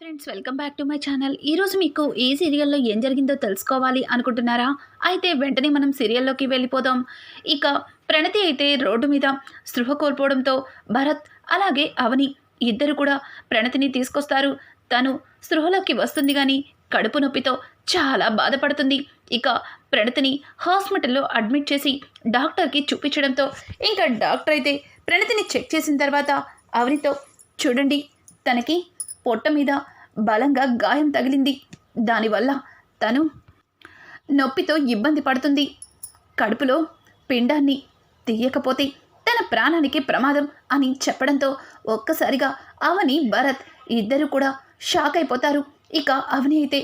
Friends, welcome back to my channel. ఈరోజు మీకు ఈ సీరియల్లో ఏం జరిగిందో తెలుసుకోవాలి అనుకుంటున్నారా? అయితే వెంటనే మనం సీరియల్లోకి వెళ్ళిపోదాం. ఇక ప్రణతి అయితే రోడ్డు మీద స్పృహ కోల్పోవడంతో భరత్ అలాగే అవని ఇద్దరు కూడా ప్రణతిని తీసుకొస్తారు. తను స్పృహలోకి వస్తుంది కానీ కడుపు నొప్పితో చాలా బాధపడుతుంది. ఇక ప్రణతిని హాస్పిటల్లో అడ్మిట్ చేసి డాక్టర్కి చూపించడంతో ఇంకా డాక్టర్ అయితే ప్రణతిని చెక్ చేసిన తర్వాత అవనితో, చూడండి, తనకి పొట్ట మీద బలంగా గాయం తగిలింది. దానివల్ల తను నొప్పితో ఇబ్బంది పడుతుంది. కడుపులో పిండాన్ని తీయకపోతే తన ప్రాణానికి ప్రమాదం అని చెప్పడంతో ఒక్కసారిగా అవని భరత్ ఇద్దరు కూడా షాక్ అయిపోతారు. ఇక అవని అయితే,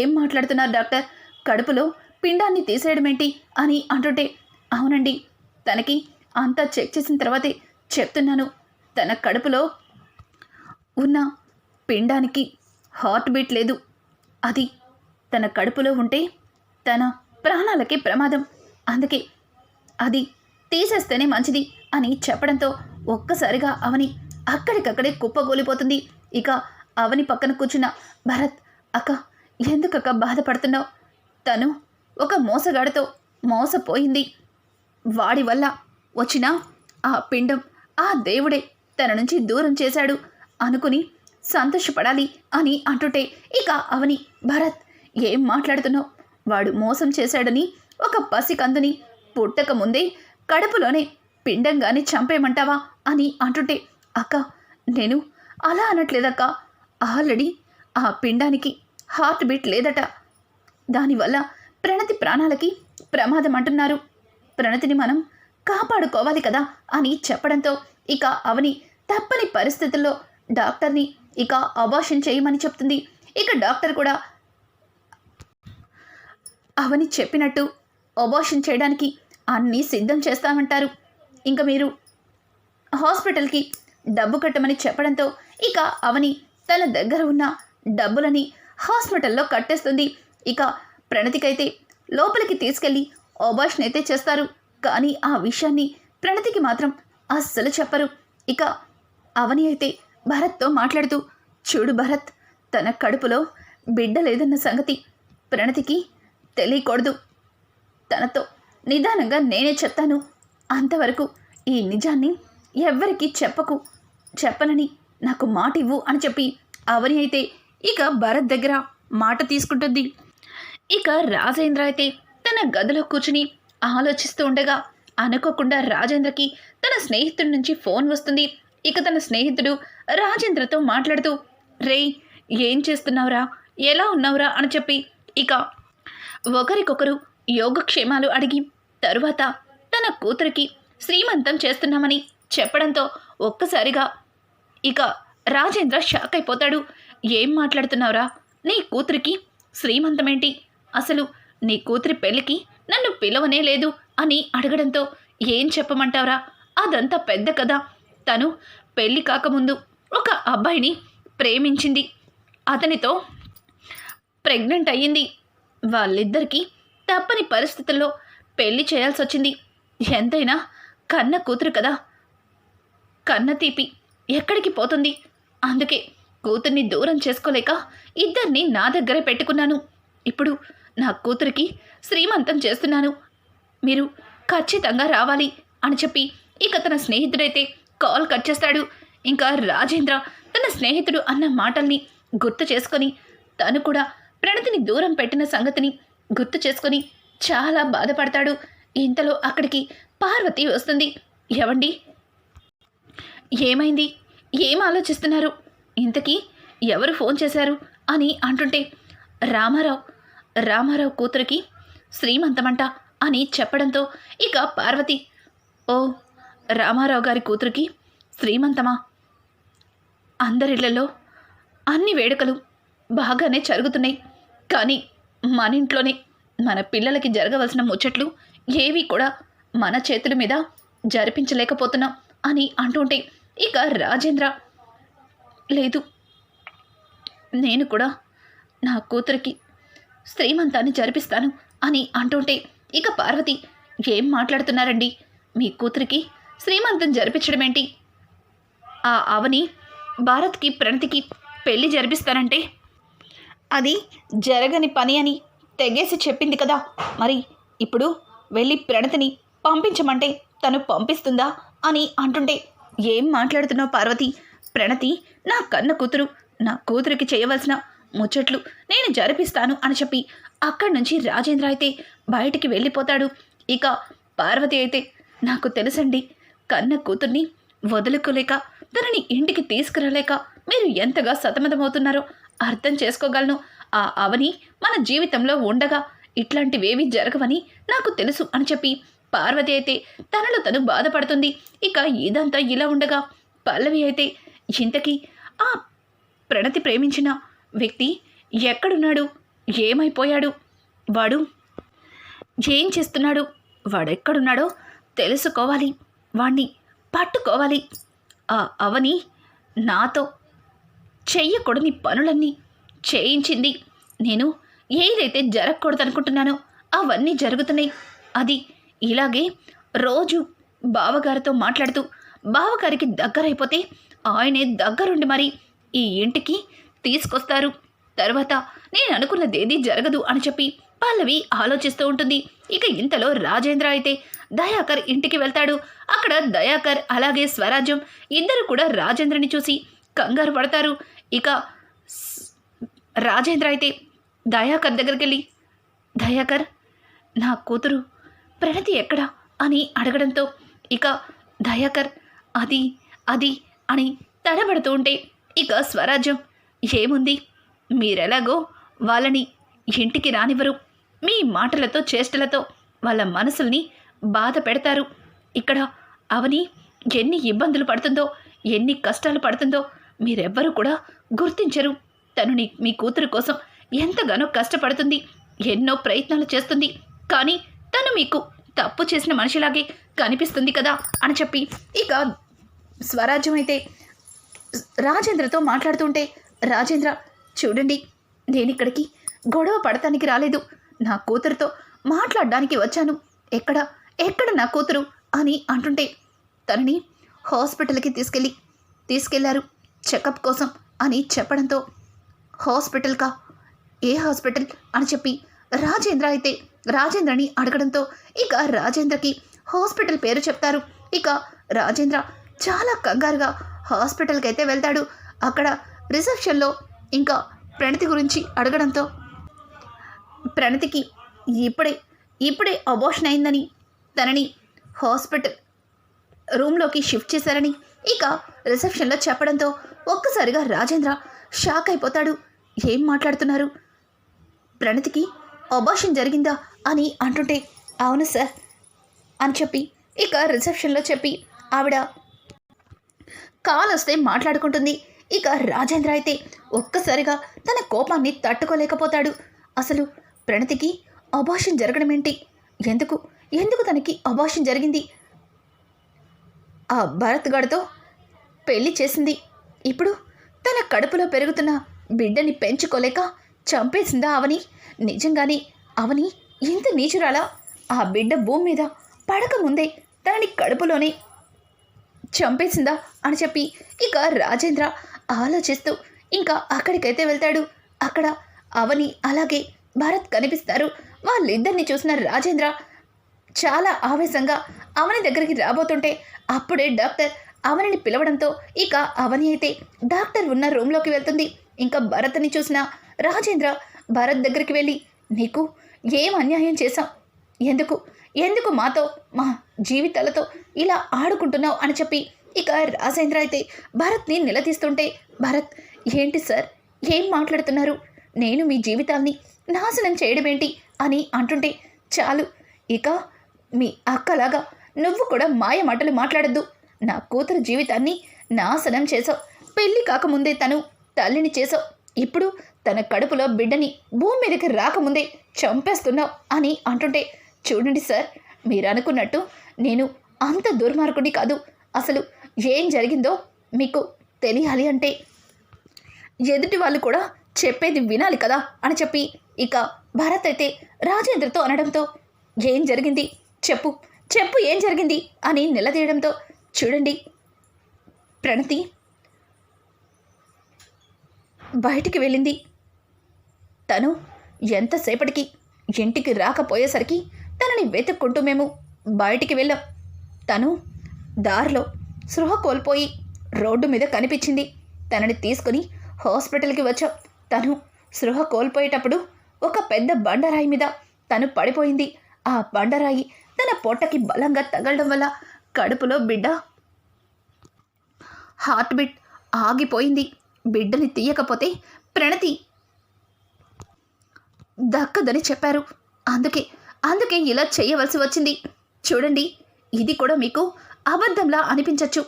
ఏం మాట్లాడుతున్నారు డాక్టర్? కడుపులో పిండాన్ని తీసేయడం ఏంటి అని అంటుంటే, అవునండి, తనకి అంతా చెక్ చేసిన తర్వాతే చెప్తున్నాను. తన కడుపులో ఉన్న పిండానికి హార్ట్ బీట్ లేదు. అది తన కడుపులో ఉంటే తన ప్రాణాలకి ప్రమాదం. అందుకే అది తీసేస్తేనే మంచిది అని చెప్పడంతో ఒక్కసారిగా అవని అక్కడికక్కడే కుప్పగోలిపోతుంది. ఇక అవని పక్కన కూర్చున్న భరత్, అక్క, ఎందుకక్క బాధపడుతున్నావు? తను ఒక మోసగాడితో మోసపోయింది. వాడి వల్ల వచ్చిన ఆ పిండం ఆ దేవుడే తన నుంచి దూరం చేశాడు అనుకుని సంతోషపడాలి అని అంటుంటే, ఇక అవని, భరత్, ఏం మాట్లాడుతున్నావు? వాడు మోసం చేశాడని ఒక పసికందుని పుట్టక ముందే కడుపులోనే పిండంగానే చంపేయమంటావా అని అంటుంటే, అక్క, నేను అలా అనట్లేదక్క. ఆల్రెడీ ఆ పిండానికి హార్ట్ బీట్ లేదట. దానివల్ల ప్రణతి ప్రాణాలకి ప్రమాదం అంటున్నారు. ప్రణతిని మనం కాపాడుకోవాలి కదా అని చెప్పడంతో ఇక అవని తప్పని పరిస్థితుల్లో డాక్టర్ని ఇక అబార్షన్ చేయమని చెప్తుంది. ఇక డాక్టర్ కూడా అవని చెప్పినట్టు అబార్షన్ చేయడానికి అన్నీ సిద్ధం చేస్తామంటారు. ఇంకా మీరు హాస్పిటల్కి డబ్బు కట్టమని చెప్పడంతో ఇక అవని తన దగ్గర ఉన్న డబ్బులని హాస్పిటల్లో కట్టేస్తుంది. ఇక ప్రణతికైతే లోపలికి తీసుకెళ్ళి అబార్షన్ అయితే చేస్తారు. కానీ ఆ విషయాన్ని ప్రణతికి మాత్రం అస్సలు చెప్పరు. ఇక అవని అయితే భరత్తో మాట్లాడుతూ, చూడు భరత్, తన కడుపులో బిడ్డ లేదన్న సంగతి ప్రణతికి తెలియకూడదు. తనతో నిదానంగా నేనే చెప్తాను. అంతవరకు ఈ నిజాన్ని ఎవ్వరికీ చెప్పనని నాకు మాట ఇవ్వు అని చెప్పి అవని అయితే ఇక భరత్ దగ్గర మాట తీసుకుంటుంది. ఇక రాజేంద్ర అయితే తన గదిలో కూర్చుని ఆలోచిస్తూ ఉండగా అనుకోకుండా రాజేంద్రకి తన స్నేహితుడి నుంచి ఫోన్ వస్తుంది. ఇక తన స్నేహితుడు రాజేంద్రతో మాట్లాడుతూ, రేయ్, ఏం చేస్తున్నావురా, ఎలా ఉన్నావురా అని చెప్పి ఇక ఒకరికొకరు యోగక్షేమాలు అడిగి తరువాత తన కూతురికి శ్రీమంతం చేస్తున్నామని చెప్పడంతో ఒక్కసారిగా ఇక రాజేంద్ర షాక్ అయిపోతాడు. ఏం మాట్లాడుతున్నావురా? నీ కూతురికి శ్రీమంతమేంటి? అసలు నీ కూతురి పెళ్ళికి నన్ను పిలవనే లేదు అని అడగడంతో, ఏం చెప్పమంటావురా? అదంతా పెద్ద కథ. తను పెళ్ళి కాకముందు ఒక అబ్బాయిని ప్రేమించింది. అతనితో ప్రెగ్నెంట్ అయ్యింది. వాళ్ళిద్దరికీ తప్పని పరిస్థితుల్లో పెళ్లి చేయాల్సి వచ్చింది. ఎంతైనా కన్న కూతురు కదా, కన్న తీపి ఎక్కడికి పోతుంది? అందుకే కూతుర్ని దూరం చేసుకోలేక ఇద్దరిని నా దగ్గరే పెట్టుకున్నాను. ఇప్పుడు నా కూతురికి శ్రీమంతం చేస్తున్నాను. మీరు ఖచ్చితంగా రావాలి అని చెప్పి ఇక తన స్నేహితుడైతే కాల్ కట్ చేస్తాడు. ఇంకా రాజేంద్ర తన స్నేహితుడు అన్న మాటల్ని గుర్తు చేసుకొని తను కూడా ప్రణతిని దూరం పెట్టిన సంగతిని గుర్తు చేసుకొని చాలా బాధపడతాడు. ఇంతలో అక్కడికి పార్వతి వస్తుంది. ఏవండి, ఏమైంది? ఏం ఆలోచిస్తున్నారు? ఇంతకీ ఎవరు ఫోన్ చేశారు అని అంటుంటే, రామారావు కూతురికి శ్రీమంతమంట అని చెప్పడంతో ఇక పార్వతి, ఓ, రామారావు గారి కూతురికి శ్రీమంతమా? అందరిళ్లలో అన్ని వేడుకలు బాగానే జరుగుతున్నాయి, కానీ మన ఇంట్లోనే మన పిల్లలకి జరగవలసిన ముచ్చట్లు ఏవి కూడా మన చేతుల మీద జరిపించలేకపోతున్నాం అని అంటుంటే ఇక రాజేంద్ర, లేదు, నేను కూడా నా కూతురికి శ్రీమంతాన్ని జరిపిస్తాను అని అంటుంటే ఇక పార్వతి, ఏం మాట్లాడుతున్నారండి? మీ కూతురికి శ్రీమంతం జరిపించడం ఏంటి? ఆ అవని భారత్కి ప్రణతికి పెళ్లి జరిపిస్తానంటే అది జరగని పని అని తెగేసి చెప్పింది కదా. మరి ఇప్పుడు వెళ్ళి ప్రణతిని పంపించమంటే తను పంపిస్తుందా అని అంటుంటే, ఏం మాట్లాడుతున్నావు పార్వతి? ప్రణతి నా కన్న కూతురు. నా కూతురికి చేయవలసిన ముచ్చట్లు నేను జరిపిస్తాను అని చెప్పి అక్కడి నుంచి రాజేంద్ర అయితే బయటికి వెళ్ళిపోతాడు. ఇక పార్వతి అయితే, నాకు తెలుసండి, కన్న కూతుర్ని వదులుకోలేక తనని ఇంటికి తీసుకురాలేక మీరు ఎంతగా సతమతమవుతున్నారో అర్థం చేసుకోగలను. ఆ అవని మన జీవితంలో ఉండగా ఇట్లాంటివేవి జరగవని నాకు తెలుసు అని చెప్పి పార్వతి అయితే తనలో తను బాధపడుతుంది. ఇక ఇదంతా ఇలా ఉండగా పల్లవి అయితే, ఇంతకీ ఆ ప్రణతి ప్రేమించిన వ్యక్తి ఎక్కడున్నాడు? ఏమైపోయాడు? వాడు ఏం చేస్తున్నాడు? వాడెక్కడున్నాడో తెలుసుకోవాలి, వాణ్ణి పట్టుకోవాలి. ఆ అవని నాతో చెయ్యకూడని పనులన్నీ చేయించింది. నేను ఏదైతే జరగకూడదనుకుంటున్నానో అవన్నీ జరుగుతున్నాయి. అది ఇలాగే రోజు బావగారితో మాట్లాడుతూ బావగారికి దగ్గరైపోతే ఆయనే దగ్గరుండి మరి ఈ ఇంటికి తీసుకొస్తారు. తర్వాత నేను అనుకున్నదేదీ జరగదు అని చెప్పి పల్లవి ఆలోచిస్తూ ఉంటుంది. ఇక ఇంతలో రాజేంద్ర అయితే దయాకర్ ఇంటికి వెళ్తాడు. అక్కడ దయాకర్ అలాగే స్వరాజ్యం ఇద్దరు కూడా రాజేంద్రని చూసి కంగారు పడతారు. ఇక రాజేంద్ర అయితే దయాకర్ దగ్గరికి వెళ్ళి, దయాకర్, నా కూతురు ప్రణతి ఎక్కడా అని అడగడంతో ఇక దయాకర్ అది అది అని తడబడుతూ ఉంటే ఇక స్వరాజ్యం, ఏముంది, మీరెలాగో వాళ్ళని ఇంటికి రానివ్వరు. మీ మాటలతో చేష్టలతో వాళ్ళ మనసుల్ని బాధ పెడతారు. ఇక్కడ అవని ఎన్ని ఇబ్బందులు పడుతుందో, ఎన్ని కష్టాలు పడుతుందో మీరెవ్వరూ కూడా గుర్తించరు. తను మీ కూతురు కోసం ఎంతగానో కష్టపడుతుంది, ఎన్నో ప్రయత్నాలు చేస్తుంది. కానీ తను మీకు తప్పు చేసిన మనిషిలాగే కనిపిస్తుంది కదా అని చెప్పి ఇక స్వరాజ్యం అయితే రాజేంద్రతో మాట్లాడుతుంటే, రాజేంద్ర, చూడండి, నేను ఇక్కడికి గొడవ పడటానికి రాలేదు. నా కూతురుతో మాట్లాడడానికి వచ్చాను. ఎక్కడ నా కూతురు అని అంటుంటే, తనని హాస్పిటల్కి తీసుకెళ్లారు చెకప్ కోసం అని చెప్పడంతో, హాస్పిటల్కా? ఏ హాస్పిటల్ అని చెప్పి రాజేంద్ర అయితే రాజేంద్రని అడగడంతో ఇక రాజేంద్రకి హాస్పిటల్ పేరు చెప్తారు. ఇక రాజేంద్ర చాలా కంగారుగా హాస్పిటల్కి అయితే వెళ్తాడు. అక్కడ రిసెప్షన్లో ఇంకా ప్రణతి గురించి అడగడంతో, ప్రణతికి ఇప్పుడే అబార్షన్ అయిందని, తనని హాస్పిటల్ రూమ్లోకి షిఫ్ట్ చేశారని ఇక రిసెప్షన్లో చెప్పడంతో ఒక్కసారిగా రాజేంద్ర షాక్ అయిపోతాడు. ఏం మాట్లాడుతున్నారు? ప్రణతికి అబార్షన్ జరిగిందా అని అంటుంటే, అవును సార్ అని చెప్పి ఇక రిసెప్షన్లో చెప్పి ఆవిడ కాల్ వస్తే మాట్లాడుకుంటుంది. ఇక రాజేంద్ర అయితే ఒక్కసారిగా తన కోపాన్ని తట్టుకోలేకపోతాడు. అసలు ప్రణతికి అబార్షన్ జరగడం ఏంటి? ఎందుకు తనకి అబార్షన్ జరిగింది? ఆ భరత్ గాడితో పెళ్లి చేసింది. ఇప్పుడు తన కడుపులో పెరుగుతున్న బిడ్డని పెంచుకోలేక చంపేసిందా అవని? నిజంగానే అవని ఇంత నీచురాలా? ఆ బిడ్డ భూమి మీద పడకముందే తనని కడుపులోనే చంపేసిందా అని చెప్పి ఇక రాజేంద్ర ఆలోచిస్తూ ఇంకా అక్కడికైతే వెళ్తాడు. అక్కడ అవని అలాగే భరత్ కనిపిస్తారు. వాళ్ళిద్దరిని చూసిన రాజేంద్ర చాలా ఆవేశంగా అవని దగ్గరికి రాబోతుంటే అప్పుడే డాక్టర్ అవనిని పిలవడంతో ఇక అవని అయితే డాక్టర్ ఉన్న రూమ్లోకి వెళ్తుంది. ఇంకా భరత్ని చూసిన రాజేంద్ర భరత్ దగ్గరికి వెళ్ళి, నీకు ఏం అన్యాయం చేశాం? ఎందుకు మాతో, మా జీవితాలతో ఇలా ఆడుకుంటున్నావు అని చెప్పి ఇక రాజేంద్ర అయితే భరత్ని నిలదీస్తుంటే, భరత్, ఏంటి సార్, ఏం మాట్లాడుతున్నారు? నేను మీ జీవితాల్ని నాశనం చేయడం ఏంటి అని అంటుంటే, చాలు, ఇక మీ అక్కలాగా నువ్వు కూడా మాయ మాటలు మాట్లాడద్దు. నా కూతురు జీవితాన్ని నాశనం చేసావు. పెళ్ళి కాకముందే తను తల్లిని చేసావు. ఇప్పుడు తన కడుపులో బిడ్డని భూమి మీదకి రాకముందే చంపేస్తున్నావు అని అంటుంటే, చూడండి సార్, మీరు అనుకున్నట్టు నేను అంత దుర్మార్గుడి కాదు. అసలు ఏం జరిగిందో మీకు తెలియాలి అంటే ఎదుటి వాళ్ళు కూడా చెప్పేది వినాలి కదా అని చెప్పి ఇక భరత్ అయితే రాజేంద్రతో అనడంతో, ఏం జరిగింది చెప్పు ఏం జరిగింది అని నిలదీయడంతో, చూడండి, ప్రణతి బయటికి వెళ్ళింది. తను ఎంతసేపటికి ఇంటికి రాకపోయేసరికి తనని వెతుక్కుంటూ మేము బయటికి వెళ్ళాం. తను దారిలో స్పృహ కోల్పోయి రోడ్డు మీద కనిపించింది. తనని తీసుకుని హాస్పిటల్కి వచ్చాం. తను స్పృహ కోల్పోయేటప్పుడు ఒక పెద్ద బండరాయి మీద తను పడిపోయింది. ఆ బండరాయి తన పొట్టకి బలంగా తగలడం వల్ల కడుపులో బిడ్డ హార్ట్ బీట్ ఆగిపోయింది. బిడ్డని తీయకపోతే ప్రణతి దక్కదని చెప్పారు. అందుకే ఇలా చేయవలసి వచ్చింది. చూడండి, ఇది కూడా మీకు అబద్ధంలా అనిపించవచ్చు,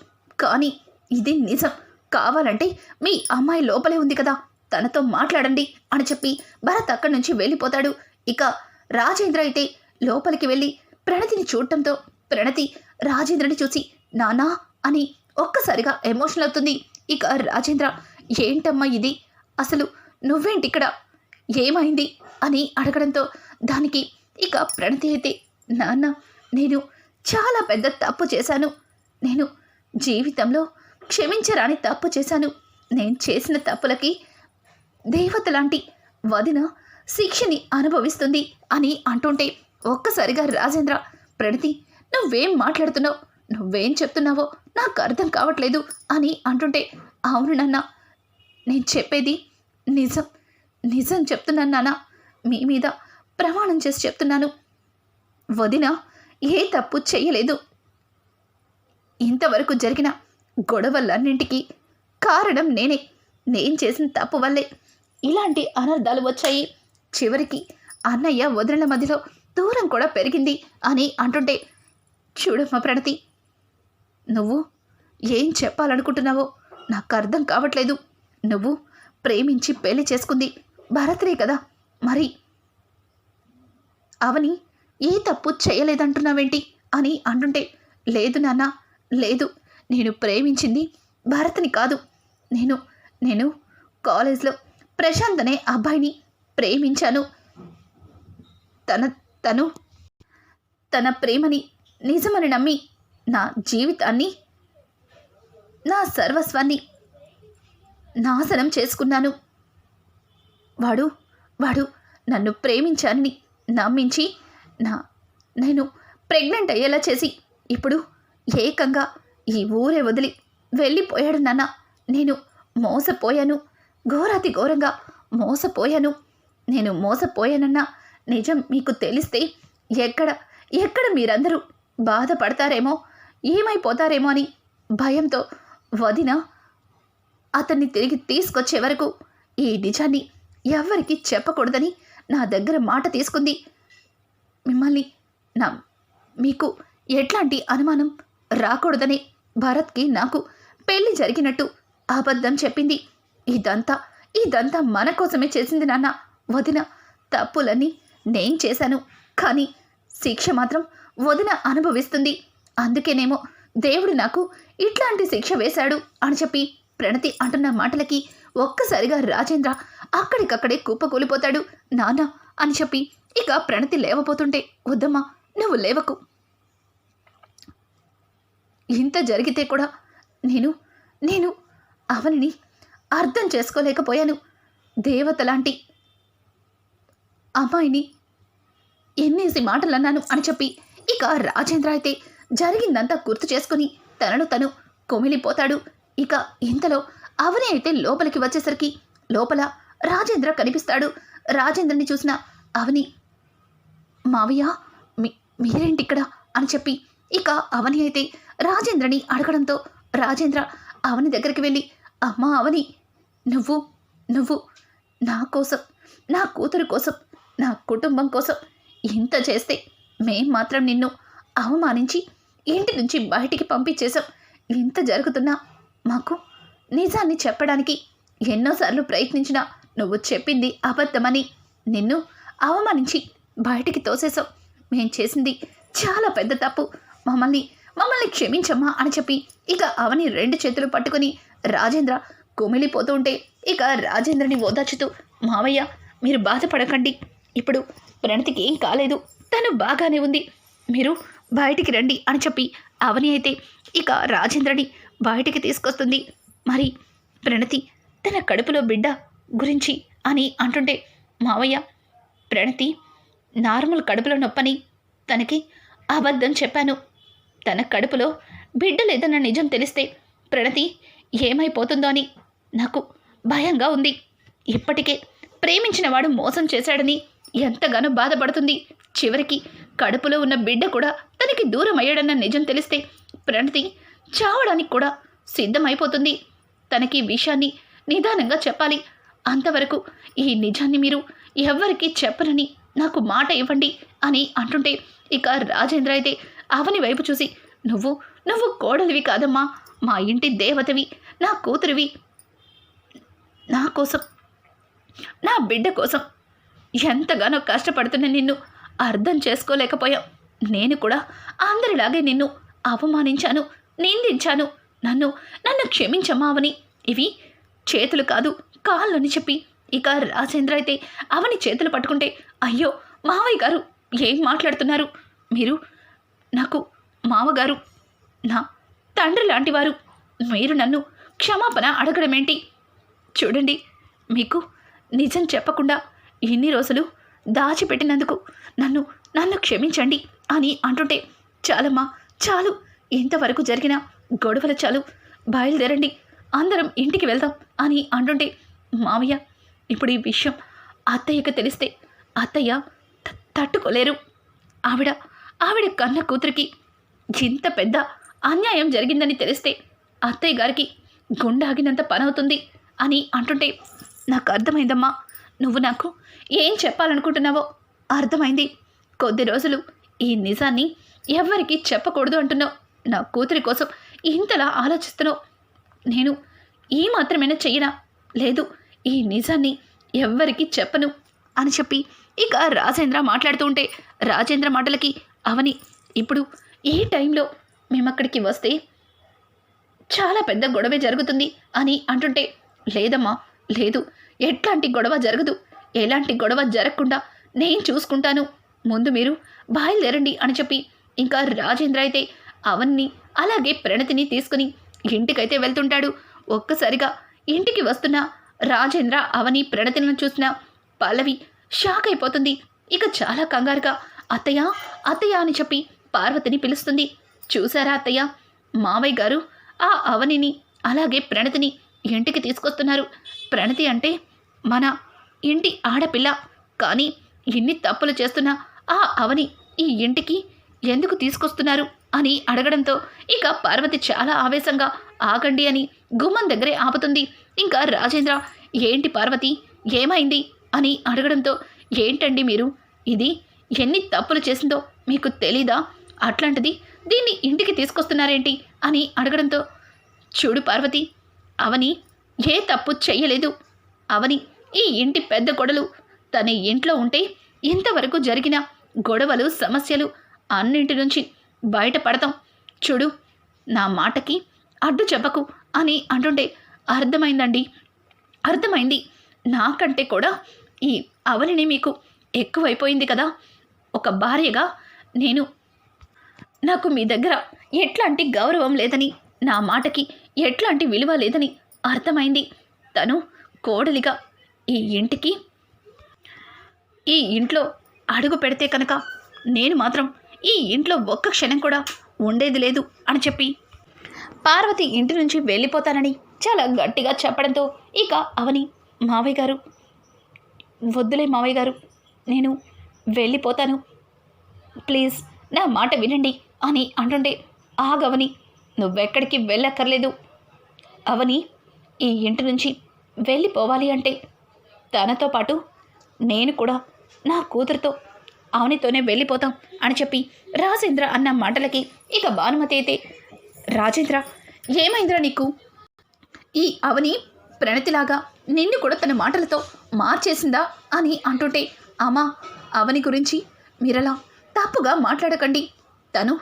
కానీ ఇది నిజం. కావాలంటే మీ అమ్మాయి లోపలే ఉంది కదా, తనతో మాట్లాడండి అని చెప్పి భరత్ అక్కడి నుంచి వెళ్ళిపోతాడు. ఇక రాజేంద్ర అయితే లోపలికి వెళ్ళి ప్రణతిని చూడటంతో ప్రణతి రాజేంద్రని చూసి నానా అని ఒక్కసారిగా ఎమోషనల్ అవుతుంది. ఇక రాజేంద్ర, ఏంటమ్మా ఇది, అసలు నువ్వేంటి ఇక్కడ, ఏమైంది అని అడగడంతో దానికి ఇక ప్రణతి అయితే నాన్న, నేను చాలా పెద్ద తప్పు చేశాను. నేను జీవితంలో క్షమించరాని తప్పు చేశాను. నేను చేసిన తప్పులకి దేవత లాంటి వదిన శిక్షని అనుభవిస్తుంది అని అంటుంటే ఒక్కసారిగా రాజేంద్ర, ప్రణతి నువ్వేం మాట్లాడుతున్నావు, నువ్వేం చెప్తున్నావో నాకు అర్థం కావట్లేదు అని అంటుంటే, అవును నాన్న, నేను చెప్పేది నిజం చెప్తున్నాను నాన్న, మీ మీద ప్రమాణం చేసి చెప్తున్నాను. వదిన ఏ తప్పు చెయ్యలేదు. ఇంతవరకు జరిగిన గొడవలన్నింటికి కారణం నేనే. నేను చేసిన తప్పు వల్లే ఇలాంటి అనర్థాలు వచ్చాయి. చివరికి అన్నయ్య వదినల మధ్యలో దూరం కూడా పెరిగింది అని అంటుంటే, చూడమ్మ ప్రణతి, నువ్వు ఏం చెప్పాలనుకుంటున్నావో నాకు అర్థం కావట్లేదు. నువ్వు ప్రేమించి పెళ్లి చేసుకుంది భరత్రే కదా, మరి అవని ఏ తప్పు చేయలేదంటున్నావేంటి అని అంటుంటే, లేదు నాన్న, లేదు, నేను ప్రేమించింది భరత్ని కాదు. నేను కాలేజ్లో ప్రశాంత్ అనే అబ్బాయిని ప్రేమించాను. తన ప్రేమని నిజమని నమ్మి నా జీవితాన్ని, నా సర్వస్వాన్ని నాశనం చేసుకున్నాను. వాడు నన్ను ప్రేమించానని నమ్మించి నేను ప్రెగ్నెంట్ అయ్యేలా చేసి ఇప్పుడు ఏకంగా ఈ ఊరే వదిలి వెళ్ళిపోయాడు నాన్న. నేను మోసపోయాను, ఘోరాతి ఘోరంగా మోసపోయాను. నేను మోసపోయానన్న నిజం మీకు తెలిస్తే ఎక్కడ మీరందరూ బాధపడతారేమో, ఏమైపోతారేమో అని భయంతో వదిన అతన్ని తిరిగి తీసుకొచ్చే వరకు ఈ నిజాన్ని ఎవ్వరికీ చెప్పకూడదని నా దగ్గర మాట తీసుకుంది. మిమ్మల్ని మీకు ఎట్లాంటి అనుమానం రాకూడదని భరత్కి నాకు పెళ్లి జరిగినట్టు అబద్ధం చెప్పింది. ఇదంతా మన కోసమే చేసింది నాన్న. వదిన తప్పులన్నీ నేను చేశాను, కానీ శిక్ష మాత్రం వదిన అనుభవిస్తుంది. అందుకేనేమో దేవుడు నాకు ఇట్లాంటి శిక్ష వేశాడు అని చెప్పి ప్రణతి అంటున్న మాటలకి ఒక్కసారిగా రాజేంద్ర అక్కడికక్కడే కుప్పకూలిపోతాడు. నాన్న అని చెప్పి ఇక ప్రణతి లేవపోతుంటే, వద్దమ్మా, నువ్వు లేవకు. ఇంత జరిగితే కూడా నేను అవనిని అర్థం చేసుకోలేకపోయాను. దేవత లాంటి అమ్మాయిని ఎన్నేసి మాటలు అన్నాను అని చెప్పి ఇక రాజేంద్ర అయితే జరిగిందంతా గుర్తు చేసుకుని తనను తను కుమిలిపోతాడు. ఇక ఇంతలో అవని అయితే లోపలికి వచ్చేసరికి లోపల రాజేంద్ర కనిపిస్తాడు. రాజేంద్రని చూసిన అవని, మావయ్య మీరేంటిక్కడ అని చెప్పి ఇక అవని అయితే రాజేంద్రని అడగడంతో రాజేంద్ర అవని దగ్గరికి వెళ్ళి, అమ్మా అవని, నువ్వు నా కోసం, నా కూతురు కోసం, నా కుటుంబం కోసం ఇంత చేస్తే మేం మాత్రం నిన్ను అవమానించి ఇంటి నుంచి బయటికి పంపించేశాం. ఇంత జరుగుతున్నా మాకు నిజాన్ని చెప్పడానికి ఎన్నోసార్లు ప్రయత్నించినా నువ్వు చెప్పింది అబద్ధమని నిన్ను అవమానించి బయటికి తోసేశాం. మేం చేసింది చాలా పెద్ద తప్పు, మమ్మల్ని క్షమించమ్మా అని చెప్పి ఇక అవని రెండు చేతులు పట్టుకుని రాజేంద్ర కుమిలిపోతూ ఉంటే ఇక రాజేంద్రని ఓదార్చుతూ, మావయ్య మీరు బాధపడకండి, ఇప్పుడు ప్రణతికి ఏం కాలేదు, తను బాగానే ఉంది, మీరు బయటికి రండి అని చెప్పి అవని అయితే ఇక రాజేంద్రని బయటికి తీసుకొస్తుంది. మరి ప్రణతి తన కడుపులో బిడ్డ గురించి అని అంటుంటే, మావయ్య ప్రణతి నార్మల్ కడుపులో నొప్పని తనకి అబద్ధం చెప్పాను. తన కడుపులో బిడ్డ లేదన్న నిజం తెలిస్తే ప్రణతి ఏమైపోతుందో అని నాకు భయంగా ఉంది. ఇప్పటికే ప్రేమించిన వాడు మోసం చేశాడని ఎంతగానో బాధపడుతుంది. చివరికి కడుపులో ఉన్న బిడ్డ కూడా తనకి దూరం అయ్యాడన్న నిజం తెలిస్తే ప్రణతి చావడానికి కూడా సిద్ధమైపోతుంది. తనకి విషయాన్ని నిదానంగా చెప్పాలి. అంతవరకు ఈ నిజాన్ని మీరు ఎవ్వరికీ చెప్పనని నాకు మాట ఇవ్వండి అని అంటుంటే, ఇక రాజేంద్ర అయితే అవని వైపు చూసి, నువ్వు కోడలివి కాదమ్మా, మా ఇంటి దేవతవి, నా కూతురివి. నా కోసం, నా బిడ్డ కోసం ఎంతగానో కష్టపడుతున్న నిన్ను అర్థం చేసుకోలేకపోయాం. నేను కూడా అందరిలాగే నిన్ను అవమానించాను, నిందించాను. నన్ను క్షమించమ్మా అవని. ఇవి చేతులు కాదు కాళ్ళని చెప్పి ఇక రాజేంద్ర అయితే అవని చేతులు పట్టుకుంటే, అయ్యో మావయ్య గారు ఏం మాట్లాడుతున్నారు మీరు? నాకు మామగారు నా తండ్రి లాంటివారు. మీరు నన్ను క్షమాపణ అడగడమేంటి? చూడండి, మీకు నిజం చెప్పకుండా ఇన్ని రోజులు దాచిపెట్టినందుకు నన్ను క్షమించండి అని అంటుంటే, చాలమ్మా చాలు, ఇంతవరకు జరిగిన గొడవలు చాలు, బయలుదేరండి, అందరం ఇంటికి వెళ్దాం అని అంటుంటే, మావయ్య ఇప్పుడు ఈ విషయం అత్తయ్యకి తెలిస్తే అత్తయ్య తట్టుకోలేరు. ఆవిడ కన్న కూతురికి ఇంత పెద్ద అన్యాయం జరిగిందని తెలిస్తే అత్తయ్య గారికి గుండాగినంత పనవుతుంది అని అంటుంటే, నాకు అర్థమైందమ్మా, నువ్వు నాకు ఏం చెప్పాలనుకుంటున్నావో అర్థమైంది. కొద్ది రోజులు ఈ నిజాన్ని ఎవ్వరికీ చెప్పకూడదు అంటున్నావు. నా కూతురి కోసం ఇంతలా ఆలోచిస్తున్నావు. నేను ఈ మాత్రమైనా చెయ్యనా? లేదు, ఈ నిజాన్ని ఎవ్వరికీ చెప్పను అని చెప్పి ఇక రాజేంద్ర మాట్లాడుతూ ఉంటే, రాజేంద్ర మాటలకి అవని, ఇప్పుడు ఈ టైంలో మేమక్కడికి వస్తే చాలా పెద్ద గొడవే జరుగుతుంది అని అంటుంటే, లేదమ్మా లేదు, ఎట్లాంటి గొడవ జరగదు, ఎలాంటి గొడవ జరగకుండా నేను చూసుకుంటాను, ముందు మీరు బయలుదేరండి అని చెప్పి ఇంకా రాజేంద్ర అయితే అవన్ని అలాగే ప్రణతిని తీసుకుని ఇంటికైతే వెళ్తుంటాడు. ఒక్కసారిగా ఇంటికి వస్తున్న రాజేంద్ర అవని ప్రణతిని చూసిన పల్లవి షాక్ అయిపోతుంది. ఇక చాలా కంగారుగా అత్తయ్య అత్తయ్య అని చెప్పి పార్వతిని పిలుస్తుంది. చూసారా అత్తయ్య, మావయ్య గారు ఆ అవనిని అలాగే ప్రణతిని ఇంటికి తీసుకొస్తున్నారు. ప్రణతి అంటే మన ఇంటి ఆడపిల్ల, కానీ ఇన్ని తప్పులు చేస్తున్న ఆ అవని ఈ ఇంటికి ఎందుకు తీసుకొస్తున్నారు అని అడగడంతో ఇక పార్వతి చాలా ఆవేశంగా ఆగండి అని గుమ్మం దగ్గరే ఆపుతుంది. ఇంకా రాజేంద్ర, ఏంటి పార్వతి ఏమైంది అని అడగడంతో, ఏంటండి మీరు, ఇది ఎన్ని తప్పులు చేసిందో మీకు తెలీదా? అట్లాంటిది దీన్ని ఇంటికి తీసుకొస్తున్నారేంటి అని అడగడంతో, చూడు పార్వతి, అవని ఏ తప్పు చెయ్యలేదు. అవని ఈ ఇంటి పెద్ద కొడలు. తన ఇంట్లో ఉంటే ఇంతవరకు జరిగిన గొడవలు సమస్యలు అన్నింటి నుంచి బయటపడతాం. చూడు, నా మాటకి అడ్డు చెప్పకు అని అంటుంటే, అర్థమైందండి, అర్థమైంది, నాకంటే కూడా ఈ అవనిని మీకు ఎక్కువైపోయింది కదా. ఒక భార్యగా నాకు మీ దగ్గర ఎట్లాంటి గౌరవం లేదని, నా మాటకి ఎట్లాంటి విలువ లేదని అర్థమైంది. తను కోడలిగా ఈ ఇంట్లో అడుగు పెడితే కనుక నేను మాత్రం ఈ ఇంట్లో ఒక్క క్షణం కూడా ఉండేది లేదు అని చెప్పి పార్వతి ఇంటి నుంచి వెళ్ళిపోతానని చాలా గట్టిగా చెప్పడంతో ఇక అవని, మావయ్య గారు వద్దులే మావయ్య గారు, నేను వెళ్ళిపోతాను, ప్లీజ్ నా మాట వినండి అని అంటుంటే, ఆగవని, నువ్వెక్కడికి వెళ్ళక్కర్లేదు. అవని ఈ ఇంటి నుంచి వెళ్ళిపోవాలి అంటే తనతో పాటు నేను కూడా నా కూతురుతో అవనితోనే వెళ్ళిపోతాం అని చెప్పి రాజేంద్ర అన్న మాటలకి ఇక భానుమతి అయితే, రాజేంద్ర ఏమైందిరా నీకు? ఈ అవని ప్రణతిలాగా నిన్ను కూడా తన మాటలతో మార్చేసిందా అని అంటుంటే, అమ్మా అవని గురించి మీరలా తప్పుగా మాట్లాడకండి, తను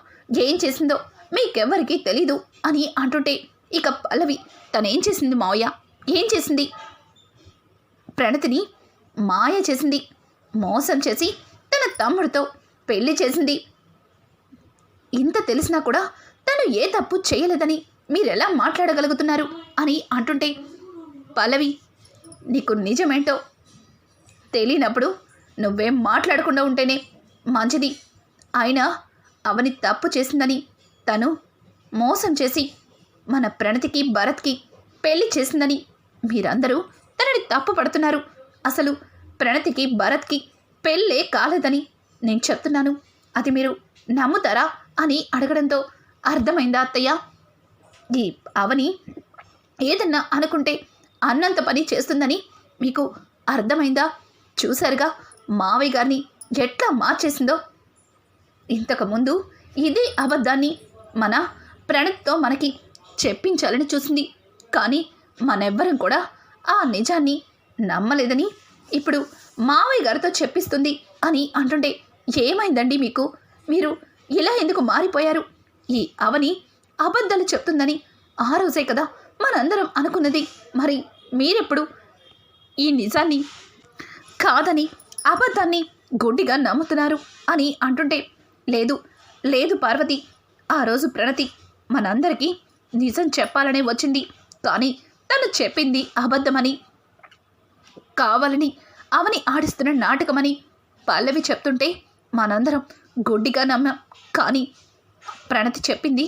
ఏం చేసిందో మీకెవ్వరికీ తెలీదు అని అంటుంటే, ఇక పల్లవి, తనేం చేసింది మావయ్య, ఏం చేసింది? ప్రణతిని మాయ చేసింది, మోసం చేసి తన తమ్ముడితో పెళ్లి చేసింది. ఇంత తెలిసినా కూడా తను ఏ తప్పు చేయలేదని మీరెలా మాట్లాడగలుగుతున్నారు అని అంటుంటే, పల్లవి నీకు నిజమేంటో తెలియనప్పుడు నువ్వేం మాట్లాడకుండా ఉంటేనే మంచిది. అయినా అవని తప్పు చేసిందని, తను మోసం చేసి మన ప్రణతికి భరత్కి పెళ్లి చేసిందని మీరందరూ తనని తప్పు పడుతున్నారు. అసలు ప్రణతికి భరత్కి పెళ్ళే కాలేదని నేను చెప్తున్నాను. అది మీరు నమ్ముతారా అని అడగడంతో అర్థమైందా అత్తయ్య? ఈ అవని ఏదన్నా అనుకుంటే అన్నంత పని చేస్తుందని మీకు అర్థమైందా? చూశారుగా మావయ్య గారిని ఎట్లా మార్చేసిందో. ఇంతకుముందు ఇదే అబద్ధాన్ని మన ప్రణత్తో మనకి చెప్పించాలని చూసింది. కానీ మనెవ్వరం కూడా ఆ నిజాన్ని నమ్మలేదని ఇప్పుడు మావయ్య గారితో చెప్పిస్తుంది అని అంటుంటే ఏమైందండి మీకు? మీరు ఇలా ఎందుకు మారిపోయారు? ఈ అవని అబద్ధాలు చెప్తుందని ఆ రోజే కదా మనందరం అనుకున్నది. మరి మీరెప్పుడు ఈ నిజాన్ని కాదని అబద్ధాన్ని గుడ్డిగా నమ్ముతున్నారు అని అంటుంటే లేదు లేదు పార్వతి, ఆ రోజు ప్రణతి మనందరికీ నిజం చెప్పాలనే వచ్చింది. కానీ తను చెప్పింది అబద్ధమని, కావాలని అవని ఆడిస్తున్న నాటకమని పల్లవి చెప్తుంటే మనందరం గుడ్డిగా నమ్మాం. కానీ ప్రణతి చెప్పింది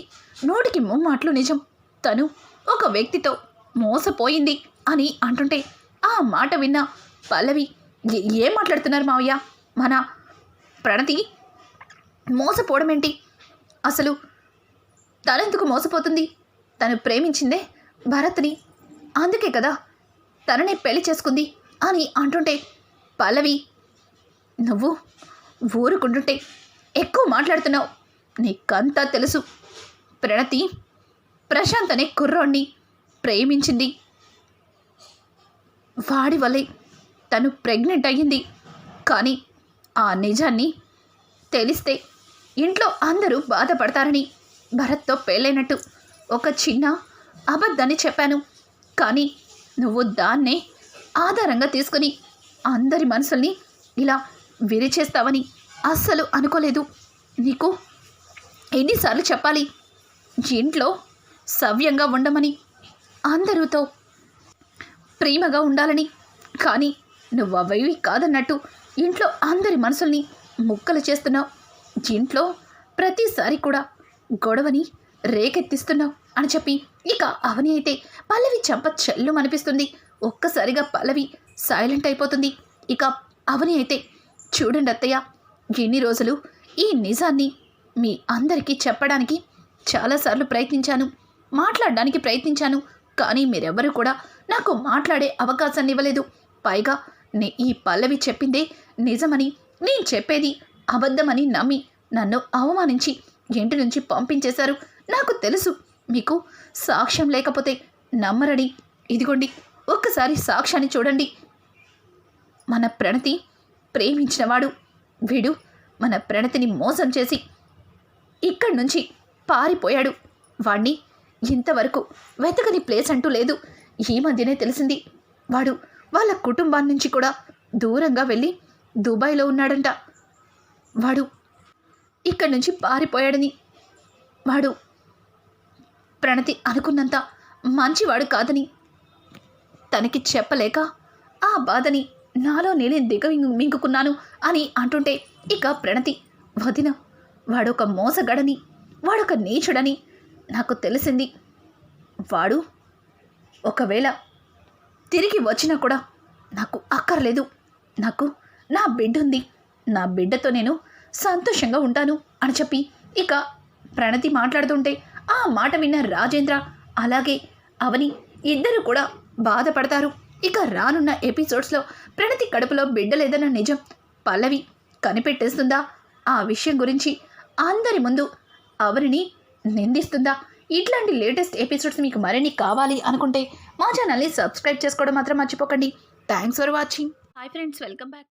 నోటికి ముమ్మాట్లు నిజం. తను ఒక వ్యక్తితో మోసపోయింది అని అంటుంటే ఆ మాట విన్న పల్లవి ఏం మాట్లాడుతున్నారు మావయ్య? మన ప్రణతి మోసపోవడం ఏంటి? అసలు తనెందుకు మోసపోతుంది? తను ప్రేమించిందే భరత్ని, అందుకే కదా తననే పెళ్లి చేసుకుంది అని అంటుంటే పల్లవి నువ్వు ఊరుకుంటుంటే ఎక్కువ మాట్లాడుతున్నావు. నీకంతా తెలుసు. ప్రణతి ప్రశాంత్ అనే కుర్రోణ్ణి ప్రేమించింది. వాడి వల్లే తను ప్రెగ్నెంట్ అయ్యింది. కానీ ఆ నిజాన్ని తెలిస్తే ఇంట్లో అందరూ బాధపడతారని భరత్తో పెళ్ళైనట్టు ఒక చిన్న అబద్ధాన్ని చెప్పాను. కానీ నువ్వు దాన్నే ఆధారంగా తీసుకుని అందరి మనసుల్ని ఇలా విరిచేస్తావని అస్సలు అనుకోలేదు. నీకు ఎన్నిసార్లు చెప్పాలి ఇంట్లో సవ్యంగా ఉండమని, అందరితో ప్రేమగా ఉండాలని? కానీ నువ్వు అవేవి కాదన్నట్టు ఇంట్లో అందరి మనసుల్ని ముక్కలు చేస్తున్నావు. ఇంట్లో ప్రతిసారి కూడా గొడవని రేకెత్తిస్తున్నావు అని చెప్పి ఇక అవని అయితే పల్లవి చెంప చెల్లు అనిపిస్తుంది. ఒక్కసారిగా పల్లవి సైలెంట్ అయిపోతుంది. ఇక అవని అయితే చూడండి అత్తయ్య, ఎన్ని రోజులు ఈ నిజాన్ని మీ అందరికీ చెప్పడానికి చాలాసార్లు ప్రయత్నించాను, మాట్లాడడానికి ప్రయత్నించాను. కానీ మీరెవ్వరూ కూడా నాకు మాట్లాడే అవకాశాన్ని ఇవ్వలేదు. పైగా ఈ పల్లవి చెప్పిందే నిజమని, నేను చెప్పేది అబద్ధమని నమ్మి నన్ను అవమానించి ఇంటి నుంచి పంపించేశారు. నాకు తెలుసు మీకు సాక్ష్యం లేకపోతే నమ్మరని. ఇదిగోండి ఒక్కసారి సాక్ష్యాన్ని చూడండి. మన ప్రణతి ప్రేమించినవాడు వీడు మన ప్రణతిని మోసం చేసి ఇక్కడి నుంచి పారిపోయాడు. వాణ్ణి ఇంతవరకు వెతకని ప్లేస్ అంటూ లేదు. ఈ మధ్యనే తెలిసింది వాడు వాళ్ళ కుటుంబాన్ని నుంచి కూడా దూరంగా వెళ్ళి దుబాయ్లో ఉన్నాడంట. వాడు ఇక్కడి నుంచి పారిపోయాడని. వాడు ప్రణతి అనుకున్నంత మంచివాడు కాదని తనకి చెప్పలేక ఆ బాధని నాలో నేనే మింగుకున్నాను అని అంటుంటే ఇక ప్రణతి వదిన వాడొక మోసగడని, వాడొక నీచుడని నాకు తెలిసింది. వాడు ఒకవేళ తిరిగి వచ్చినా కూడా నాకు అక్కర్లేదు. నాకు నా బిడ్డ ఉంది, నా బిడ్డతో నేను సంతోషంగా ఉంటాను అని చెప్పి ఇక ప్రణతి మాట్లాడుతుంటే ఆ మాట విన్న రాజేంద్ర అలాగే అవని ఇద్దరు కూడా బాధపడతారు. ఇక రానున్న ఎపిసోడ్స్లో ప్రణతి కడుపులో బిడ్డ లేదన్న నిజం పల్లవి కనిపెట్టేస్తుందా? ఆ విషయం గురించి అందరి ముందు అవరిని నిందిస్తుందా? ఇట్లాంటి లేటెస్ట్ ఎపిసోడ్స్ మీకు మరిన్ని కావాలి అనుకుంటే మా ఛానల్ని సబ్స్క్రైబ్ చేసుకోవడం మాత్రం మర్చిపోకండి. Thanks for watching. Hi friends, welcome back.